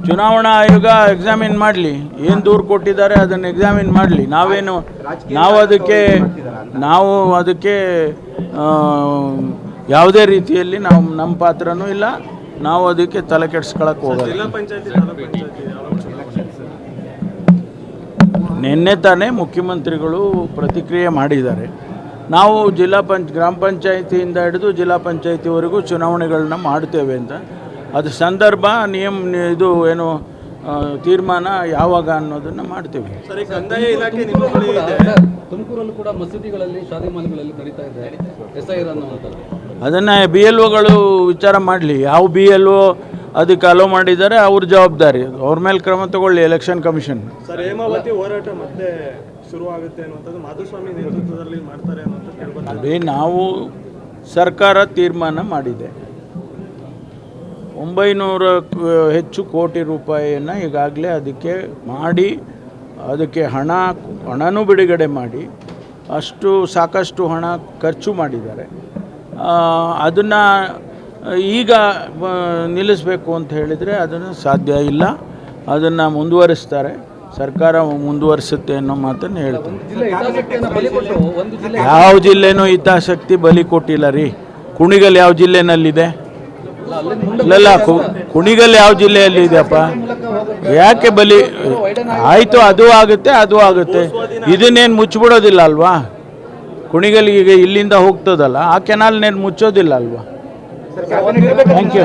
ಚುನಾವಣಾ ಆಯೋಗ ಎಕ್ಸಾಮಿನ್ ಮಾಡಲಿ, ಏನು ದೂರು ಕೊಟ್ಟಿದ್ದಾರೆ ಅದನ್ನು ಎಕ್ಸಾಮಿನ್ ಮಾಡಲಿ. ನಾವು ಅದಕ್ಕೆ ಯಾವುದೇ ರೀತಿಯಲ್ಲಿ ನಮ್ಮ ಪಾತ್ರನೂ ಇಲ್ಲ, ನಾವು ಅದಕ್ಕೆ ತಲೆ ಕೆಡಿಸ್ಕೊಳ್ಳೋಕೆ ಹೋಗೋದು. ನಿನ್ನೆ ತಾನೇ ಮುಖ್ಯಮಂತ್ರಿಗಳು ಪ್ರತಿಕ್ರಿಯೆ ಮಾಡಿದ್ದಾರೆ. ನಾವು ಗ್ರಾಮ ಪಂಚಾಯಿತಿಯಿಂದ ಹಿಡಿದು ಜಿಲ್ಲಾ ಪಂಚಾಯಿತಿವರೆಗೂ ಚುನಾವಣೆಗಳನ್ನ ಮಾಡ್ತೇವೆ ಅಂತ. ಅದು ಸಂದರ್ಭ ಇದು ಏನು ತೀರ್ಮಾನ ಯಾವಾಗ ಅನ್ನೋದನ್ನು ಮಾಡ್ತೇವೆ. ಕಂದಾಯ ಇಲಾಖೆ ನಿಮ್ಮ ಬಳಿ ಇದೆ. ತುಮಕೂರಲ್ಲೂ ಕೂಡ ಮಸೀದಿಗಳಲ್ಲಿ ಶಾದಿಮಾನ್ಗಳಲ್ಲಿ ನಡೀತಾ ಇದೆ SIR ಅನ್ನುವಂಥದ್ದು. ಅದನ್ನು BLOಗಳು ವಿಚಾರ ಮಾಡಲಿ. ಯಾವ BLO ಅದಕ್ಕೆ ಅಲೋ ಮಾಡಿದ್ದಾರೆ ಅವ್ರ ಜವಾಬ್ದಾರಿ, ಅವ್ರ ಮೇಲೆ ಕ್ರಮ ತಗೊಳ್ಳಿ ಎಲೆಕ್ಷನ್ ಕಮಿಷನ್. ಸರ್, ಹೇಮಾವತಿ ಹೋರಾಟ ಮತ್ತೆ ಶುರುವಾಗುತ್ತೆ ಅನ್ನುವಂಥದ್ದು ಮಾಧುಸ್ವಾಮಿ ನೇತೃತ್ವದಲ್ಲಿ ಮಾಡ್ತಾರೆ ಅನ್ನುವಂಥದ್ದು ಕೇಳ್ಬಂದಿದೆ. ಅದೇ ನಾವು ಸರ್ಕಾರ ತೀರ್ಮಾನ ಮಾಡಿದೆ, 900 ಹೆಚ್ಚು ಕೋಟಿ ರೂಪಾಯಿಯನ್ನು ಈಗಾಗಲೇ ಅದಕ್ಕೆ ಮಾಡಿ, ಅದಕ್ಕೆ ಹಣನೂ ಬಿಡುಗಡೆ ಮಾಡಿ ಸಾಕಷ್ಟು ಹಣ ಖರ್ಚು ಮಾಡಿದ್ದಾರೆ. ಅದನ್ನು ಈಗ ನಿಲ್ಲಿಸಬೇಕು ಅಂತ ಹೇಳಿದರೆ ಅದನ್ನು ಸಾಧ್ಯ ಇಲ್ಲ. ಅದನ್ನು ಮುಂದುವರಿಸ್ತಾರೆ, ಸರ್ಕಾರ ಮುಂದುವರಿಸುತ್ತೆ ಅನ್ನೋ ಮಾತನ್ನು ಹೇಳ್ತೀನಿ. ಯಾವ ಜಿಲ್ಲೆನೂ ಹಿತಾಸಕ್ತಿ ಬಲಿ ಕೊಟ್ಟಿಲ್ಲ ರೀ. ಕುಣಿಗಲ್ ಯಾವ ಜಿಲ್ಲೆನಲ್ಲಿದೆ? ಇಲ್ಲ, ಕುಣಿಗಲ್ ಯಾವ ಜಿಲ್ಲೆಯಲ್ಲಿ ಇದೆಯಪ್ಪ? ಯಾಕೆ ಬಲಿ ಆಯಿತು? ಅದು ಆಗುತ್ತೆ. ಇದನ್ನೇನು ಮುಚ್ಚಿಬಿಡೋದಿಲ್ಲ ಅಲ್ವಾ? ಕುಣಿಗಲ್ಲಿಗೆ ಇಲ್ಲಿಂದ ಹೋಗ್ತದಲ್ಲ, ಆ ಕೆನಾಲ್ನೇನು ಮುಚ್ಚೋದಿಲ್ಲ ಅಲ್ವಾ? Thank you.